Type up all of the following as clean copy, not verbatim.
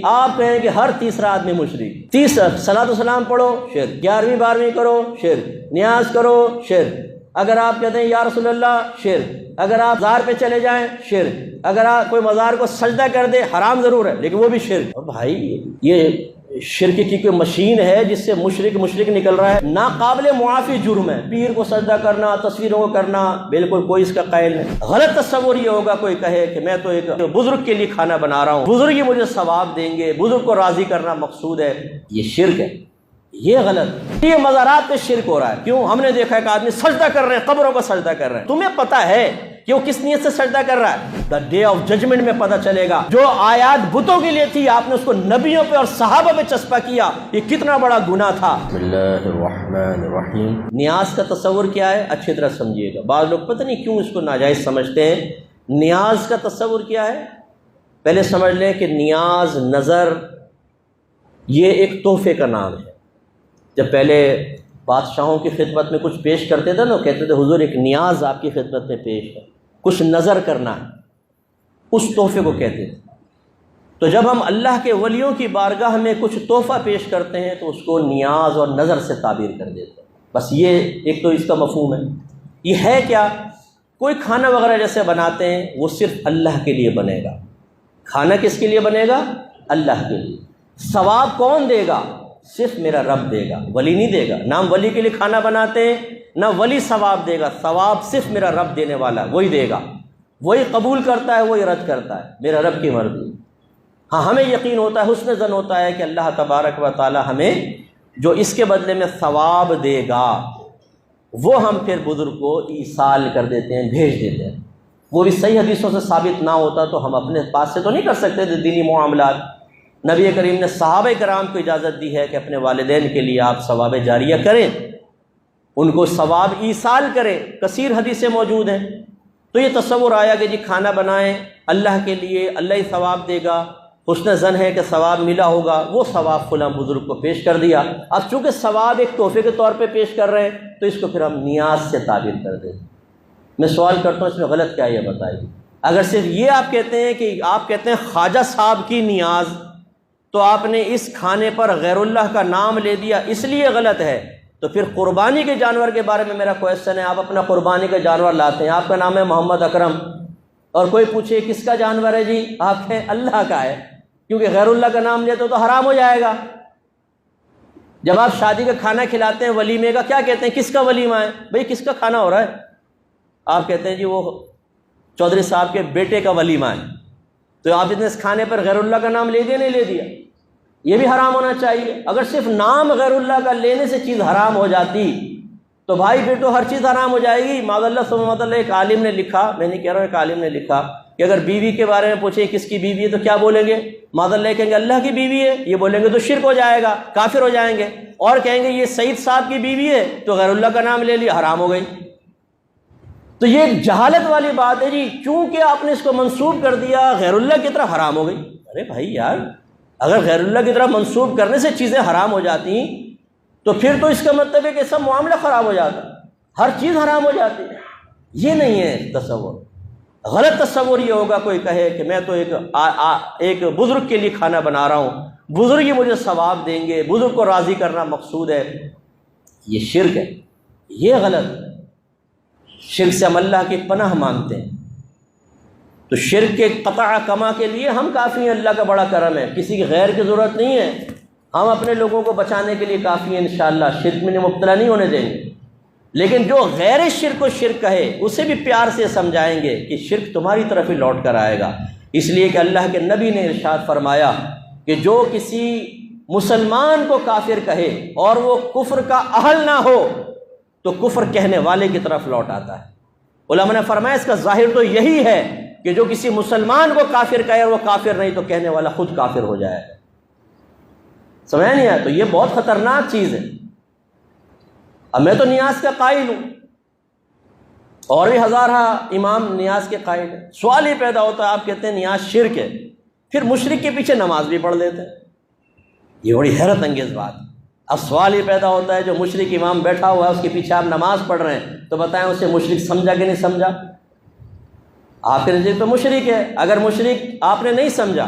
آپ کہیں کہ ہر تیسرا آدمی مشرک، تیسرا صلاۃ و سلام پڑھو شرک، 11ویں 12ویں کرو شرک، نیاز کرو شرک، اگر آپ کہتے ہیں یا رسول اللہ شرک، اگر آپ مزار پہ چلے جائیں شرک، اگر آپ کوئی مزار کو سجدہ کر دے حرام ضرور ہے لیکن وہ بھی شرک۔ اور بھائی یہ شرک کی کوئی مشین ہے جس سے مشرک نکل رہا ہے، ناقابل معافی جرم ہے۔ پیر کو سجدہ کرنا، تصویروں کو کرنا، بالکل کوئی اس کا قائل نہیں۔ غلط تصور یہ ہوگا کوئی کہے کہ میں تو ایک بزرگ کے لیے کھانا بنا رہا ہوں، بزرگ ہی مجھے ثواب دیں گے، بزرگ کو راضی کرنا مقصود ہے، یہ شرک ہے، یہ غلط۔ یہ مزارات پہ شرک ہو رہا ہے۔ کیوں؟ ہم نے دیکھا ہے کہ آدمی سجدہ کر رہے ہیں، قبروں کو سجدہ کر رہے ہیں، تمہیں پتہ ہے کہ وہ کس نیت سے سجدہ کر رہا ہے؟ دا ڈے آف ججمنٹ میں پتہ چلے گا۔ جو آیات بتوں کے لیے تھی آپ نے اس کو نبیوں پہ اور صحابہ پہ چسپا کیا، یہ کتنا بڑا گناہ تھا۔ بسم اللہ الرحمن الرحیم۔ نیاز کا تصور کیا ہے اچھی طرح سمجھیے گا، بعض لوگ پتہ نہیں کیوں اس کو ناجائز سمجھتے ہیں۔ نیاز کا تصور کیا ہے؟ پہلے سمجھ لیں کہ نیاز، نظر، یہ ایک تحفے کا نام ہے۔ جب پہلے بادشاہوں کی خدمت میں کچھ پیش کرتے تھے نا، کہتے تھے حضور ایک نیاز آپ کی خدمت میں پیش ہے، کچھ نظر کرنا ہے، اس تحفے کو کہتے تھے۔ تو جب ہم اللہ کے ولیوں کی بارگاہ میں کچھ تحفہ پیش کرتے ہیں تو اس کو نیاز اور نظر سے تعبیر کر دیتے ہیں۔ بس یہ ایک تو اس کا مفہوم ہے۔ یہ ہے کیا؟ کوئی کھانا وغیرہ جیسے بناتے ہیں وہ صرف اللہ کے لیے بنے گا۔ کھانا کس کے لیے بنے گا؟ اللہ کے لیے۔ ثواب کون دے گا؟ صرف میرا رب دے گا، ولی نہیں دے گا۔ نہ ہم ولی کے لیے کھانا بناتے ہیں نہ ولی ثواب دے گا، ثواب صرف میرا رب دینے والا وہی دے گا، وہی قبول کرتا ہے، وہی رد کرتا ہے، میرا رب کی مرضی۔ ہاں ہمیں یقین ہوتا ہے، حسن ظن ہوتا ہے کہ اللہ تبارک و تعالی ہمیں جو اس کے بدلے میں ثواب دے گا وہ ہم پھر بزرگ کو ایصال کر دیتے ہیں، بھیج دیتے ہیں۔ وہ بھی صحیح حدیثوں سے ثابت نہ ہوتا تو ہم اپنے پاس سے تو نہیں کر سکتے تھے دینی معاملات۔ نبی کریم نے صحابہ کرام کو اجازت دی ہے کہ اپنے والدین کے لیے آپ ثواب جاریہ کریں، ان کو ثواب ایصال کریں، کثیر حدیثیں موجود ہیں۔ تو یہ تصور آیا کہ جی کھانا بنائیں اللہ کے لیے، اللہ ہی ثواب دے گا، حسن ظن ہے کہ ثواب ملا ہوگا، وہ ثواب فلاں بزرگ کو پیش کر دیا۔ اب چونکہ ثواب ایک تحفے کے طور پہ پیش کر رہے ہیں تو اس کو پھر ہم نیاز سے تعبیر کر دیں۔ میں سوال کرتا ہوں اس میں غلط کیا ہے یہ بتائیے۔ اگر صرف یہ آپ کہتے ہیں کہ آپ کہتے ہیں خواجہ صاحب کی نیاز، تو آپ نے اس کھانے پر غیر اللہ کا نام لے دیا، اس لیے غلط ہے۔ تو پھر قربانی کے جانور کے بارے میں میرا کویشچن ہے، آپ اپنا قربانی کا جانور لاتے ہیں، آپ کا نام ہے محمد اکرم، اور کوئی پوچھے کس کا جانور ہے جی، آپ کہیں اللہ کا ہے، کیونکہ غیر اللہ کا نام لیتے تو حرام ہو جائے گا۔ جب آپ شادی کا کھانا کھلاتے ہیں ولیمے کا، کیا کہتے ہیں کس کا ولیمہ ہے؟ بھئی کس کا کھانا ہو رہا ہے؟ آپ کہتے ہیں جی وہ چودھری صاحب کے بیٹے کا ولیمہ ہے۔ تو آپ نے اس کھانے پر غیر اللہ کا نام لے دیا نہیں لے دیا؟ یہ بھی حرام ہونا چاہیے۔ اگر صرف نام غیر اللہ کا لینے سے چیز حرام ہو جاتی تو بھائی بیٹو ہر چیز حرام ہو جائے گی۔ معاذ اللہ ثم معاذ اللہ، ایک عالم نے لکھا، میں نہیں کہہ رہا ہوں، ایک عالم نے لکھا کہ اگر بیوی کے بارے میں پوچھیں کس کی بیوی ہے تو کیا بولیں گے؟ معاذ اللہ کہیں گے اللہ کی بیوی ہے، یہ بولیں گے تو شرک ہو جائے گا، کافر ہو جائیں گے۔ اور کہیں گے یہ سعید صاحب کی بیوی ہے تو غیر اللہ کا نام لے لیا، حرام ہو گئی۔ تو یہ ایک جہالت والی بات ہے جی، چونکہ آپ نے اس کو منسوب کر دیا غیر اللہ کی طرف، حرام ہو گئی۔ ارے بھائی یار، اگر غیر اللہ کی طرف منسوب کرنے سے چیزیں حرام ہو جاتی تو پھر تو اس کا مطلب ہے کہ سب معاملہ خراب ہو جاتا، ہر چیز حرام ہو جاتی۔ یہ نہیں ہے تصور۔ غلط تصور یہ ہوگا کوئی کہے کہ میں تو ایک بزرگ کے لیے کھانا بنا رہا ہوں، بزرگ ہی مجھے ثواب دیں گے، بزرگ کو راضی کرنا مقصود ہے، یہ شرک ہے، یہ غلط۔ شرک سے ہم اللہ کی پناہ مانگتے ہیں۔ تو شرک کے قطع کما کے لیے ہم کافی ہیں، اللہ کا بڑا کرم ہے، کسی کی غیر کی ضرورت نہیں ہے، ہم اپنے لوگوں کو بچانے کے لیے کافی ہیں، انشاءاللہ شرک میں مبتلا نہیں ہونے دیں گے۔ لیکن جو غیر شرک کو شرک کہے اسے بھی پیار سے سمجھائیں گے کہ شرک تمہاری طرف ہی لوٹ کر آئے گا، اس لیے کہ اللہ کے نبی نے ارشاد فرمایا کہ جو کسی مسلمان کو کافر کہے اور وہ کفر کا اہل نہ ہو تو کفر کہنے والے کی طرف لوٹ آتا ہے۔ علماء نے فرمایا اس کا ظاہر تو یہی ہے کہ جو کسی مسلمان کو کافر کہے اور وہ کافر نہیں تو کہنے والا خود کافر ہو جائے گا۔ سمجھ نہیں آیا؟ تو یہ بہت خطرناک چیز ہے۔ اب میں تو نیاز کا قائل ہوں، اور بھی ہزارہ امام نیاز کے قائل ہیں۔ سوال یہ پیدا ہوتا ہے، آپ کہتے ہیں نیاز شرک ہے، پھر مشرک کے پیچھے نماز بھی پڑھ لیتے ہیں، یہ بڑی حیرت انگیز بات۔ اب سوال یہ پیدا ہوتا ہے جو مشرک امام بیٹھا ہوا ہے اس کے پیچھے آپ نماز پڑھ رہے ہیں تو بتائیں اسے مشرک سمجھا کہ نہیں سمجھا؟ آپ کے نزدیک تو مشرک ہے۔ اگر مشرک آپ نے نہیں سمجھا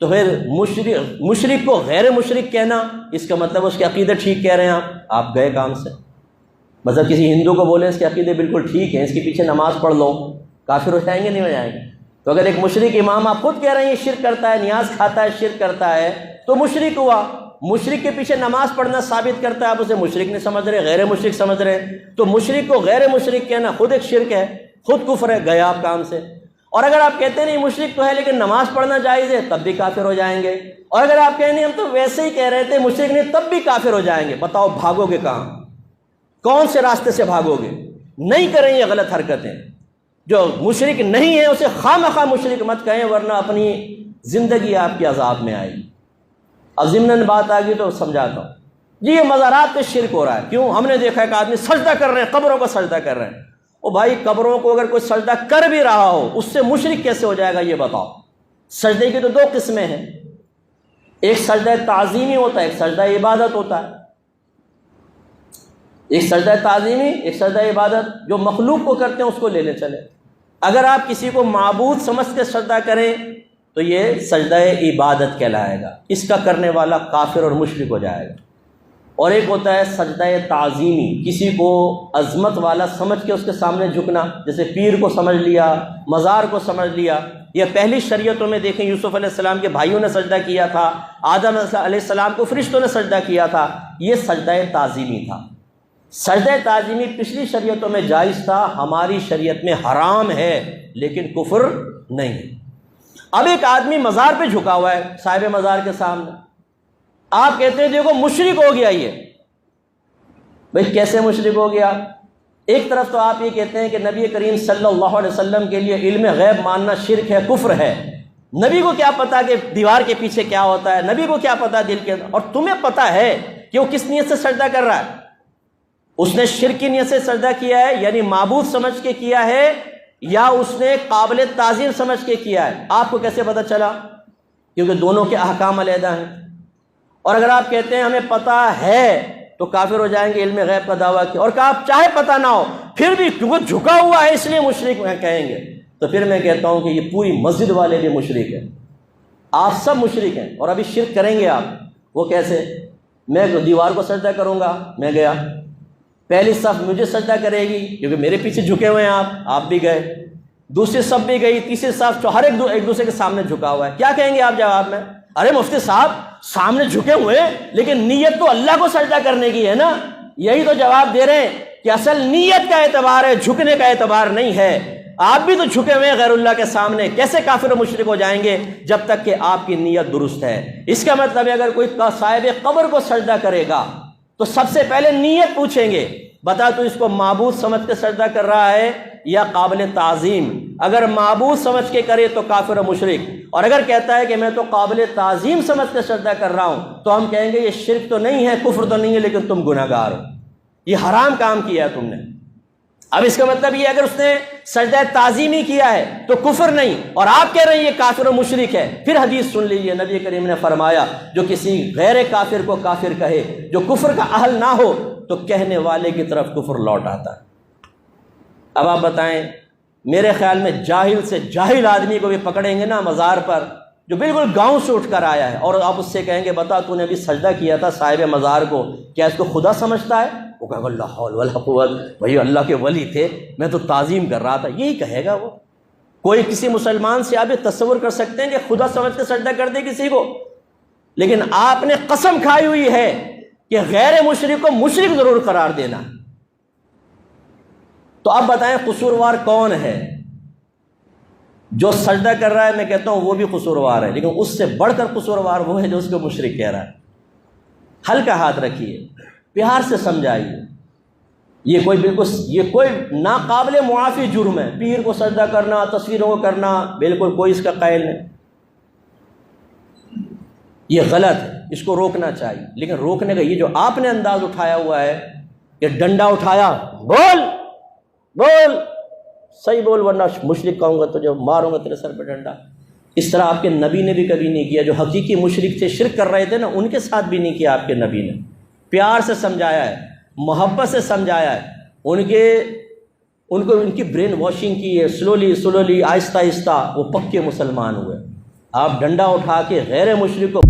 تو پھر مشرک کو غیر مشرک کہنا، اس کا مطلب اس کے عقیدے ٹھیک کہہ رہے ہیں آپ گئے کام سے۔ مطلب کسی ہندو کو بولیں اس کے عقیدے بالکل ٹھیک ہیں، اس کے پیچھے نماز پڑھ لو، کافر ہو جائیں گے نہیں ہو جائیں گے؟ تو اگر ایک مشرک امام آپ خود کہہ رہے ہیں یہ شرک کرتا ہے، نیاز کھاتا ہے، شرک کرتا ہے، تو مشرک ہوا۔ مشرک کے پیچھے نماز پڑھنا ثابت کرتا ہے آپ اسے مشرک نہیں سمجھ رہے، غیر مشرک سمجھ رہے ہیں، تو مشرک کو غیر مشرک کہنا خود ایک شرک ہے، خود کفر ہے، گئے آپ کام سے۔ اور اگر آپ کہتے ہیں نہیں مشرک تو ہے لیکن نماز پڑھنا جائز ہے، تب بھی کافر ہو جائیں گے۔ اور اگر آپ کہیں نہیں ہم تو ویسے ہی کہہ رہے تھے مشرک نہیں، تب بھی کافر ہو جائیں گے۔ بتاؤ بھاگو گے کہاں؟ کون سے راستے سے بھاگو گے؟ نہیں کریں یہ غلط حرکتیں۔ جو مشرک نہیں ہے اسے خواہ مشرک مت کہیں، ورنہ اپنی زندگی آپ کی عذاب میں آئے گی۔ اب ضمناً بات آ گئی تو سمجھاتا ہوں جی، یہ مزارات پہ شرک ہو رہا ہے۔ کیوں؟ ہم نے دیکھا کہ آدمی سجدہ کر رہے ہیں، قبروں کو سجدہ کر رہے ہیں۔ او بھائی، قبروں کو اگر کوئی سجدہ کر بھی رہا ہو اس سے مشرک کیسے ہو جائے گا یہ بتاؤ؟ سجدے کی تو دو قسمیں ہیں، ایک سجدہ تعظیمی ہوتا ہے، ایک سجدہ عبادت ہوتا ہے۔ ایک سجدہ تعظیمی، ایک سجدہ عبادت۔ جو مخلوق کو کرتے ہیں اس کو لینے چلے۔ اگر آپ کسی کو معبود سمجھ کے سجدہ کریں تو یہ سجدہ عبادت کہلائے گا، اس کا کرنے والا کافر اور مشرک ہو جائے گا۔ اور ایک ہوتا ہے سجدہ تعظیمی، کسی کو عظمت والا سمجھ کے اس کے سامنے جھکنا، جیسے پیر کو سمجھ لیا، مزار کو سمجھ لیا۔ یہ پہلی شریعتوں میں دیکھیں، یوسف علیہ السلام کے بھائیوں نے سجدہ کیا تھا، آدم علیہ السلام کو فرشتوں نے سجدہ کیا تھا، یہ سجدہ تعظیمی تھا۔ سجدہ تعظیمی پچھلی شریعتوں میں جائز تھا، ہماری شریعت میں حرام ہے لیکن کفر نہیں۔ اب ایک آدمی مزار پہ جھکا ہوا ہے، صاحب مزار کے سامنے، آپ کہتے ہیں دیکھو مشرک ہو گیا یہ۔ بھئی کیسے مشرک ہو گیا؟ ایک طرف تو آپ یہ کہتے ہیں کہ نبی کریم صلی اللہ علیہ وسلم کے لیے علم غیب ماننا شرک ہے، کفر ہے۔ نبی کو کیا پتا کہ دیوار کے پیچھے کیا ہوتا ہے؟ نبی کو کیا پتا دل کے اندر؟ اور تمہیں پتا ہے کہ وہ کس نیت سے سجدہ کر رہا ہے؟ اس نے شرک کی نیت سے سجدہ کیا ہے، یعنی معبود سمجھ کے کیا ہے، یا اس نے قابل تعظیم سمجھ کے کیا ہے؟ آپ کو کیسے پتہ چلا؟ کیونکہ دونوں کے احکام علیحدہ ہیں۔ اور اگر آپ کہتے ہیں ہمیں پتہ ہے تو کافر ہو جائیں گے، علم غیب کا دعویٰ کیا۔ اور کہ آپ چاہے پتہ نہ ہو پھر بھی کیونکہ جھکا ہوا ہے اس لیے مشرک کہیں گے، تو پھر میں کہتا ہوں کہ یہ پوری مسجد والے بھی مشرک ہیں، آپ سب مشرک ہیں۔ اور ابھی شرک کریں گے آپ، وہ کیسے؟ میں دیوار کو سجدہ کروں گا، میں گیا، پہلی صف مجھے سجدہ کرے گی کیونکہ میرے پیچھے جھکے ہوئے ہیں آپ بھی گئے، دوسری صف بھی گئی، تیسری صف، ہر ایک دوسرے کے سامنے جھکا ہوا ہے۔ کیا کہیں گے آپ جواب میں؟ ارے مفتی صاحب سامنے جھکے ہوئے لیکن نیت تو اللہ کو سجدہ کرنے کی ہے نا۔ یہی تو جواب دے رہے ہیں کہ اصل نیت کا اعتبار ہے، جھکنے کا اعتبار نہیں ہے۔ آپ بھی تو جھکے ہوئے ہیں غیر اللہ کے سامنے، کیسے کافر و مشرک ہو جائیں گے جب تک کہ آپ کی نیت درست ہے؟ اس کا مطلب ہے اگر کوئی صاحب قبر کو سجدہ کرے گا تو سب سے پہلے نیت پوچھیں گے، بتا تو اس کو معبود سمجھ کے سجدہ کر رہا ہے یا قابل تعظیم؟ اگر معبود سمجھ کے کرے تو کافر و مشرک، اور اگر کہتا ہے کہ میں تو قابل تعظیم سمجھ کے سجدہ کر رہا ہوں تو ہم کہیں گے یہ شرک تو نہیں ہے، کفر تو نہیں ہے، لیکن تم گناہگار ہو، یہ حرام کام کیا ہے تم نے۔ اب اس کا مطلب یہ اگر اس نے سجدہ تعظیمی کیا ہے تو کفر نہیں، اور آپ کہہ رہے ہیں یہ کافر و مشرک ہے۔ پھر حدیث سن لیجیے، نبی کریم نے فرمایا جو کسی غیر کافر کو کافر کہے، جو کفر کا اہل نہ ہو، تو کہنے والے کی طرف کفر لوٹ آتا ہے۔ اب آپ بتائیں، میرے خیال میں جاہل سے جاہل آدمی کو بھی پکڑیں گے نا مزار پر، جو بالکل گاؤں سے اٹھ کر آیا ہے، اور آپ اس سے کہیں گے بتا تو نے ابھی سجدہ کیا تھا صاحب مزار کو، کیا اس کو خدا سمجھتا ہے؟ وہ کہے گا لا حول ولا قوت، بھائی اللہ کے ولی تھے، میں تو تعظیم کر رہا تھا، یہی کہے گا وہ۔ کوئی کسی مسلمان سے آپ یہ تصور کر سکتے ہیں کہ خدا سمجھ کے سجدہ کر دے کسی کو؟ لیکن آپ نے قسم کھائی ہوئی ہے کہ غیر مشرک کو مشرک ضرور قرار دینا۔ تو اب بتائیں قصوروار کون ہے؟ جو سجدہ کر رہا ہے میں کہتا ہوں وہ بھی قصوروار ہے، لیکن اس سے بڑھ کر قصوروار وہ ہے جو اس کو مشرک کہہ رہا ہے۔ ہلکا ہاتھ رکھیے، پیار سے سمجھائیے، یہ کوئی ناقابل معافی جرم ہے۔ پیر کو سجدہ کرنا، تصویروں کو کرنا، بالکل کوئی اس کا قائل نہیں، یہ غلط ہے، اس کو روکنا چاہیے۔ لیکن روکنے کا یہ جو آپ نے انداز اٹھایا ہوا ہے کہ ڈنڈا اٹھایا، بول صحیح بول ورنہ مشرک کہوں گا تو جو ماروں گا تیرے سر پہ ڈنڈا، اس طرح آپ کے نبی نے بھی کبھی نہیں کیا۔ جو حقیقی مشرک تھے، شرک کر رہے تھے نا، ان کے ساتھ بھی نہیں کیا آپ کے نبی نے۔ پیار سے سمجھایا ہے، محبت سے سمجھایا ہے، ان کی برین واشنگ کی ہے، سلولی آہستہ آہستہ وہ پکے مسلمان ہوئے۔ آپ ڈنڈا اٹھا کے غیر مشرک کو